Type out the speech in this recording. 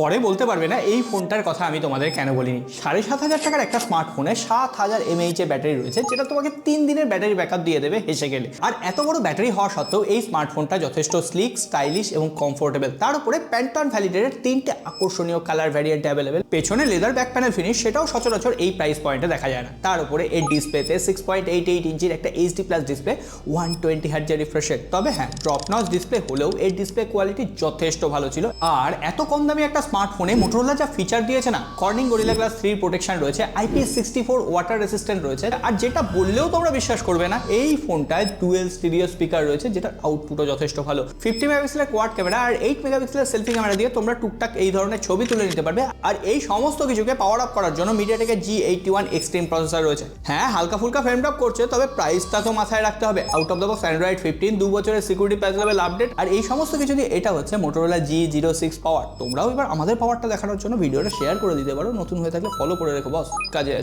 পরে বলতে পারবে না এই ফোনটার কথা আমি তোমাদের কেন বলিনি। 7,500 টাকার একটা স্মার্টফোনে 7,000 mAh এর ব্যাটারি রয়েছে, যেটা তোমাকে 3 দিনের ব্যাটারি ব্যাকআপ দিয়ে দেবে হেসে গেলে। আর এত বড় ব্যাটারি হওয়া সত্ত্বেও এই স্মার্টফোনটা যথেষ্ট স্লিক, স্টাইলিশ এবং কমফোর্টেবল। তার উপরে প্যান্টন ভ্যালিডেটেড 3টে আকর্ষণীয় কালার ভ্যারিয়েন্ট অ্যাভেলেবেল। পেছনে লেদার ব্যাক প্যানেল ফিনিশ, সেটাও সচরাচর এই প্রাইস পয়েন্টে দেখা যায় না। তার উপরে এর ডিসপ্লেতে 6.88 ইঞ্চির একটা HD+ display, 120 Hz refresh rate. তবে হ্যাঁ, ড্রপ নচ ডিসপ্লে হলেও এর ডিসপ্লে কোয়ালিটি যথেষ্ট ভালো ছিল। আর এত কম দামি একটা স্মার্টফোনে মোটরোলা যা ফিচার দিয়েছে না, কর্নিং গরিলা গ্লাস 3 প্রোটেকশন রয়েছে, IP64 ওয়াটার রেসিস্ট্যান্ট রয়েছে, আর যেটা বললেও তোমরা বিশ্বাস করবে না, এই ফোনটায় ডুয়েল স্টিরিও স্পিকার রয়েছে, যেটা আউটপুটও যথেষ্ট ভালো। 50 মেগাপিক্সেলের কোয়াড ক্যামেরা আর 8 মেগাপিক্সেলের সেলফি ক্যামেরা দিয়ে তোমরা টুকটাক এই ধরনের ছবি তুলে নিতে পারবে। আর এই সমস্ত কিছুকে পাওয়ার আপ করার জন্য মিডিয়াটেকের G81 এক্সট্রিম প্রসেসর রয়েছে। হ্যাঁ, হালকা ফুলকা ফ্রেম ড্রপ করছে, তবে প্রাইসটা তো মাথায় রাখতে হবে। Out of the box Android 15, 2 বছরের সিকিউরিটি প্যাচ লেভেল আপডেট, আর এই সমস্ত কিছু দিয়ে এটা হচ্ছে মোটরোলা G06 পাওয়ার। তোমরাও এবার আমাদের পাওয়ারটা দেখানোর জন্য ভিডিওটা শেয়ার করে দিতে পারো। নতুন হয়ে থাকলে ফলো করে রেখো বস, কাজে